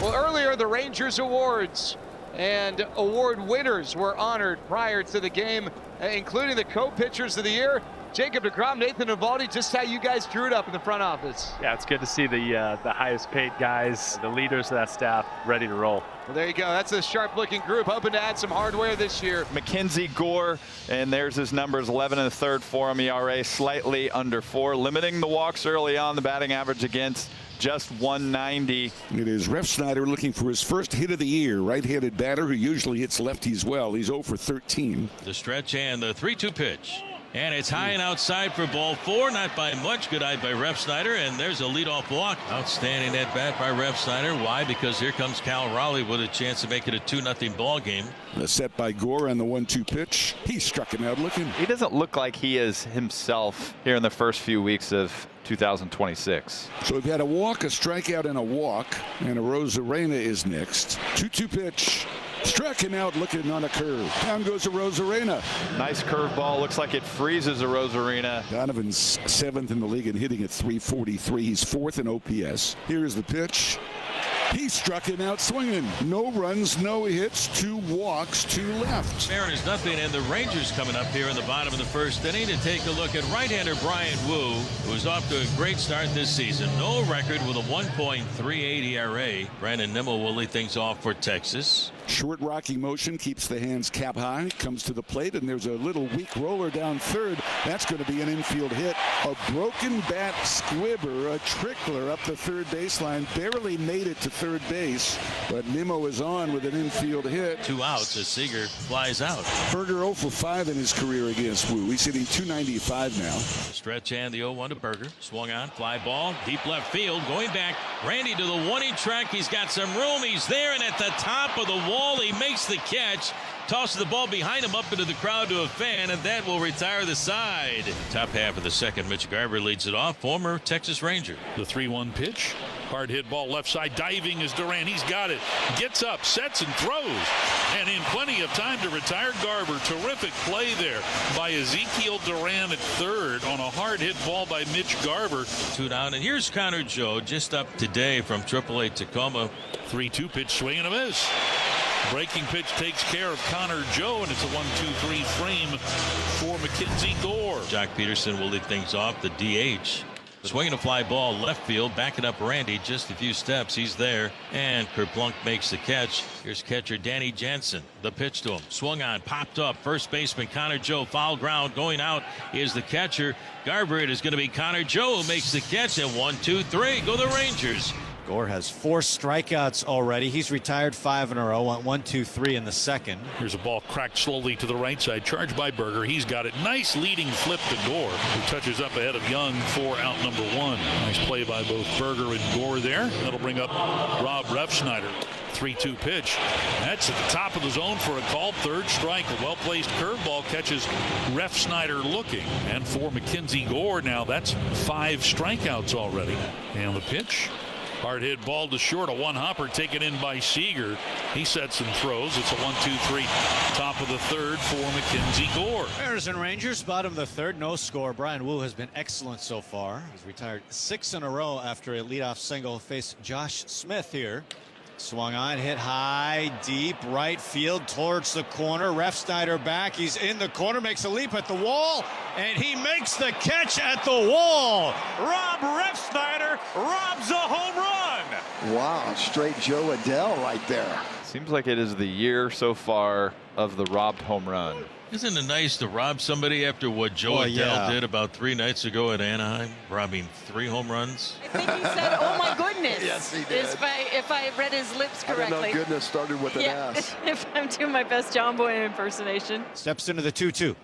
Well, earlier the Rangers awards and award winners were honored prior to the game, including the co-pitchers of the year. Jacob deGrom, Nathan Eovaldi, just how you guys drew it up in the front office. Yeah, it's good to see the highest paid guys, the leaders of that staff, ready to roll. Well, there you go. That's a sharp-looking group, hoping to add some hardware this year. Mackenzie Gore, and there's his numbers, 11 1/3 for him, ERA slightly under 4, limiting the walks early on, the batting average against just 190. It is Refsnyder looking for his first hit of the year. Right-handed batter who usually hits lefties well. He's 0 for 13. The stretch and the 3-2 pitch. And it's high and outside for ball 4. Not by much. Good eye by Refsnyder. And there's a leadoff walk. Outstanding at bat by Refsnyder. Why? Because here comes Cal Raleigh with a chance to make it a 2-0 ball game. The set by Gore on the 1-2 pitch. He struck him out looking. He doesn't look like he is himself here in the first few weeks of 2026. So we've had a walk, a strikeout, and a walk. And a Rosarena is next. 2-2 pitch. Struck him out looking on a curve. Down goes a Rosarena. Nice curveball. Looks like it freezes a Rosarena. Donovan's 7th in the league and hitting at .343. He's 4th in OPS. Here's the pitch. He struck him out swinging. No runs, no hits, 2 walks, 2 left. Mariners nothing, and the Rangers coming up here in the bottom of the first inning to take a look at right-hander Brian Wu, who's off to a great start this season. No record with a 1.38 ERA. Brandon Nimmo will lead things off for Texas. Short rocking motion keeps the hands cap high, comes to the plate, and there's a little weak roller down third. That's going to be an infield hit. A broken bat squibber, a trickler up the third baseline, barely made it to third base, but Nimmo is on with an infield hit. 2 outs as Seager flies out. Berger 0 for 5 in his career against Wu. He's hitting .295 now. Stretch and the 0-1 to Berger. Swung on, fly ball, deep left field, going back. Randy to the 1-inch track. He's got some room. He's there, and at the top of the wall, he makes the catch. Tosses the ball behind him up into the crowd to a fan, and that will retire the side. Top half of the second, Mitch Garver leads it off, former Texas Ranger. The 3-1 pitch. Hard hit ball left side. Diving is Duran. He's got it. Gets up, sets, and throws. And in plenty of time to retire Garver. Terrific play there by Ezekiel Duran at third on a hard hit ball by Mitch Garver. 2 down, and here's Connor Joe just up today from AAA Tacoma. 3-2 pitch, swing and a miss. Breaking pitch takes care of Connor Joe, and it's a 1-2-3 frame for Mackenzie Gore. Jock Peterson will lead things off, the DH. Swinging a fly ball left field, backing up Randy just a few steps. He's there, and Kerplunk makes the catch. Here's catcher Danny Jansen. The pitch to him. Swung on, popped up. First baseman Connor Joe, foul ground. Going out is the catcher. Garver. It is going to be Connor Joe who makes the catch. And 1-2-3. Go the Rangers. Gore has 4 strikeouts already. He's retired 5 in a row. Went 1-2-3 in the second. Here's a ball cracked slowly to the right side. Charged by Berger. He's got it. Nice leading flip to Gore, who touches up ahead of Young for out number 1. Nice play by both Berger and Gore there. That'll bring up Rob Refsnyder. 3-2 pitch. That's at the top of the zone for a called third strike. A well-placed curveball catches Refsnyder looking. And for Mackenzie Gore now, that's 5 strikeouts already. And the pitch. Hard hit ball to short, a 1-hopper taken in by Seager. He sets and throws. It's a 1-2-3 top of the third for Mackenzie Gore. Mariners and Rangers, bottom of the third, no score. Brian Wu has been excellent so far. He's retired 6 in a row after a leadoff single. Faced Josh Smith here. Swung on, hit high, deep, right field towards the corner. Refsnyder back. He's in the corner, makes a leap at the wall, and he makes the catch at the wall. Rob Refsnyder robs a home run. Wow, straight Joe Adele right there. Seems like it is the year so far of the robbed home run. Isn't it nice to rob somebody after what Joe Adele did about 3 nights ago at Anaheim, robbing 3 home runs? I think he said, "Oh my goodness." Yes, he did. If I read his lips correctly. I didn't know goodness started with an S. If I'm doing my best John Boy impersonation. Steps into the 2-2.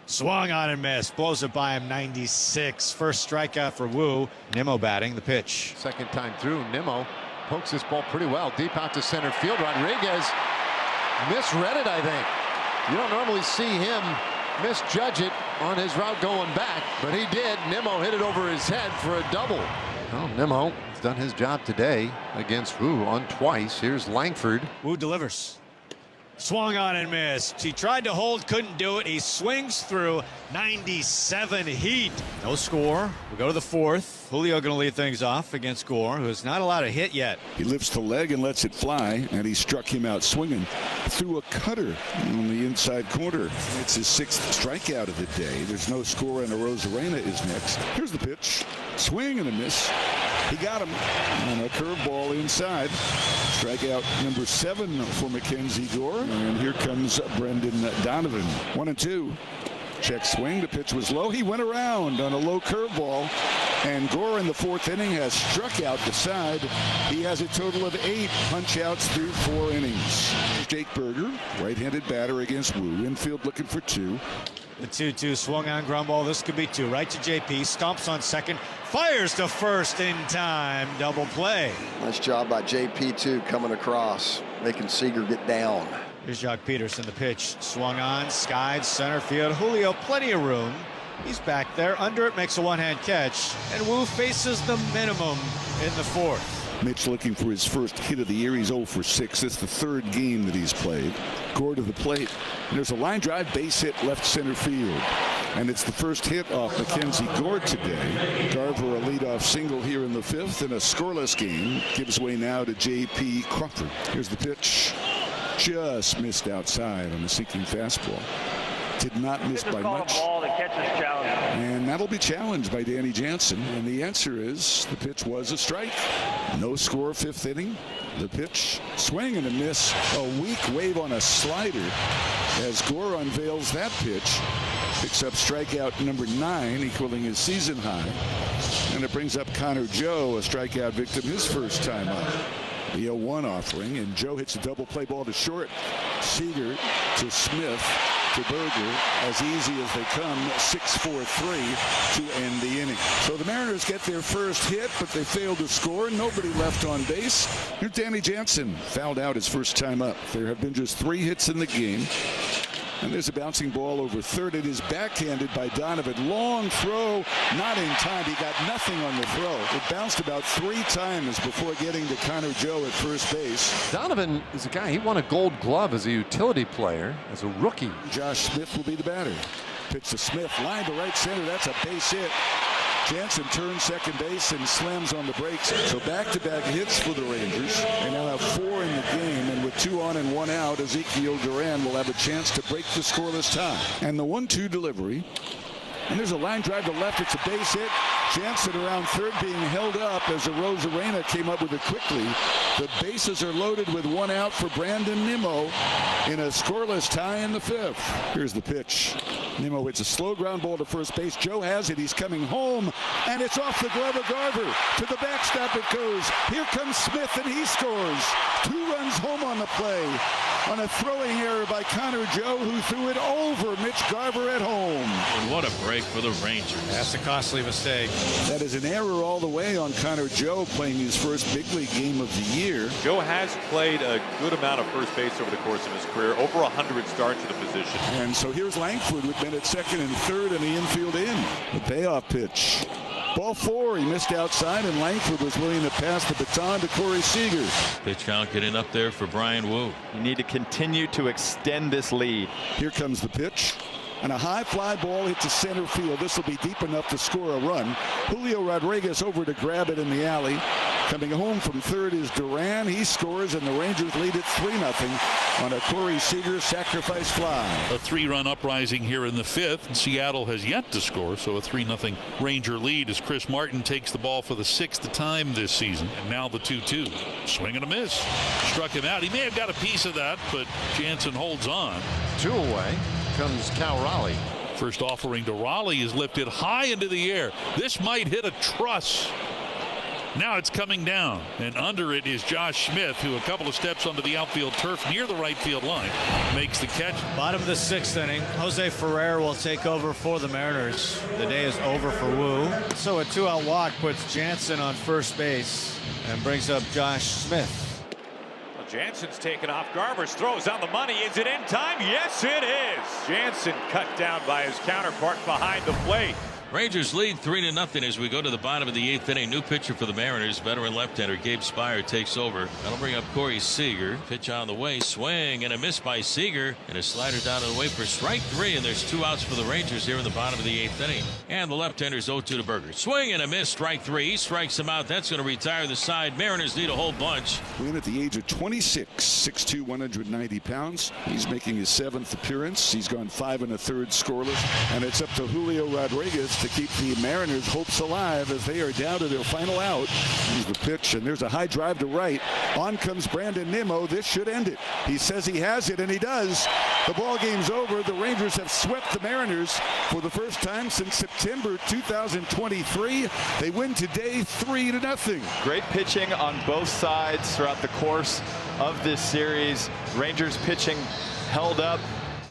Swung on and missed. Blows it by him, 96. First strikeout for Wu. Nimmo batting the pitch. Second time through, Nimmo pokes this ball pretty well. Deep out to center field. Rodriguez misread it, I think. You don't normally see him misjudge it on his route going back, but he did. Nimmo hit it over his head for a double. Well, Nimmo has done his job today against Wu on twice. Here's Langford. Wu delivers. Swung on and missed. He tried to hold, couldn't do it. He swings through. 97 heat. No score. We go to the fourth. Julio going to lead things off against Gore, who has not allowed a hit yet. He lifts the leg and lets it fly, and he struck him out swinging through a cutter on the inside corner. It's his 6th strikeout of the day. There's no score, and Arozarena is next. Here's the pitch. Swing and a miss. He got him on a curveball inside. Strikeout number 7 for Mackenzie Gore. And here comes Brendan Donovan. 1-2. Check swing. The pitch was low. He went around on a low curveball. And Gore in the 4th inning has struck out the side. He has a total of 8 punch-outs through 4 innings. Jake Berger, right-handed batter against Wu. Infield looking for 2. The 2-2 swung on ground ball. This could be 2. Right to JP. Stomps on second. Fires to first in time. Double play. Nice job by JP2 coming across, making Seager get down. Here's Jock Peterson. The pitch swung on. Skied center field. Julio plenty of room. He's back there. Under it, makes a one-hand catch. And Wu faces the minimum in the 4th. Mitch looking for his first hit of the year. He's 0 for 6. It's the 3rd game that he's played. Gore to the plate. And there's a line drive base hit left center field. And it's the first hit off Mackenzie Gore today. Garver a leadoff single here in the 5th, and a scoreless game gives way now to J.P. Crawford. Here's the pitch. Just missed outside on a sinking fastball. Did not miss by much. And that'll be challenged by Danny Jansen. And the answer is the pitch was a strike. No score, 5th inning. The pitch, swing and a miss. A weak wave on a slider as Gore unveils that pitch. Picks up strikeout number 9, equaling his season high. And it brings up Connor Joe, a strikeout victim, his first time up. The 0-1 offering, and Joe hits a double play ball to short. Seager to Smith to Berger, as easy as they come. 6-4-3 to end the inning. So the Mariners get their first hit, but they failed to score. Nobody left on base. Here's Danny Jansen, fouled out his first time up. There have been just 3 hits in the game. And there's a bouncing ball over third. It is backhanded by Donovan. Long throw, not in time. He got nothing on the throw. It bounced about 3 times before getting to Connor Joe at first base. Donovan is a guy, he won a Gold Glove as a utility player, as a rookie. Josh Smith will be the batter. Pitch to Smith, line to right center. That's a base hit. Jansen turns second base and slams on the brakes. So back-to-back hits for the Rangers. They now have 4 in the game, and with 2 on and 1 out, Ezekiel Duran will have a chance to break the scoreless tie. And the 1-2 delivery. And there's a line drive to left. It's a base hit. Jansen around third being held up as Arozarena came up with it quickly. The bases are loaded with 1 out for Brandon Nimmo in a scoreless tie in the 5th. Here's the pitch. Nimmo hits a slow ground ball to first base. Joe has it. He's coming home, and it's off the glove of Garver. To the backstop it goes. Here comes Smith, and he scores. 2 runs home on the play on a throwing error by Connor Joe, who threw it over Mitch Garver at home. And what a break for the Rangers. That's a costly mistake. That is an error all the way on Connor Joe, playing his first big league game of the year. Joe has played a good amount of first base over the course of his career, over 100 starts at the position. And so here's Langford with men at second and third, and the infield in. The payoff pitch. Ball 4, he missed outside, and Langford was willing to pass the baton to Corey Seager. Pitch count getting up there for Brian Wu. You need to continue to extend this lead. Here comes the pitch. And a high fly ball hit to center field. This will be deep enough to score a run. Julio Rodriguez over to grab it in the alley. Coming home from third is Duran. He scores, and the Rangers lead it 3-0 on a Corey Seager sacrifice fly. A 3-run uprising here in the 5th. Seattle has yet to score, so a 3-0 Ranger lead as Chris Martin takes the ball for the 6th time this season. And now the 2-2. Swing and a miss. Struck him out. He may have got a piece of that, but Jansen holds on. 2 away comes Cal Raleigh. First offering to Raleigh is lifted high into the air. This might hit a truss. Now it's coming down, and under it is Josh Smith, who a couple of steps onto the outfield turf near the right field line makes the catch. Bottom of the 6th inning. Jose Ferrer will take over for the Mariners. The day is over for Wu. So a 2-out walk puts Jansen on first base and brings up Josh Smith. Jansen's taken off. Garver's throws on the money. Is it in time? Yes, it is. Jansen cut down by his counterpart behind the plate. Rangers lead 3-0 as we go to the bottom of the 8th inning. New pitcher for the Mariners, veteran left-hander Gabe Spire takes over. That'll bring up Corey Seager. Pitch on the way, swing and a miss by Seager, and a slider down and away for strike 3, and there's 2 outs for the Rangers here in the bottom of the 8th inning. And the left-hander's 0-2 to Berger. Swing and a miss, strike 3. He strikes him out. That's going to retire the side. Mariners need a whole bunch. Win at the age of 26, 6'2", 190 pounds. He's making his 7th appearance. He's gone 5 1/3 scoreless, and it's up to Julio Rodriguez to keep the Mariners' hopes alive as they are down to their final out. Here's the pitch, and there's a high drive to right. On comes Brandon Nimmo. This should end it. He says he has it, and he does. The ball game's over. The Rangers have swept the Mariners for the first time since September 2023. They win today 3-0. Great pitching on both sides throughout the course of this series. Rangers pitching held up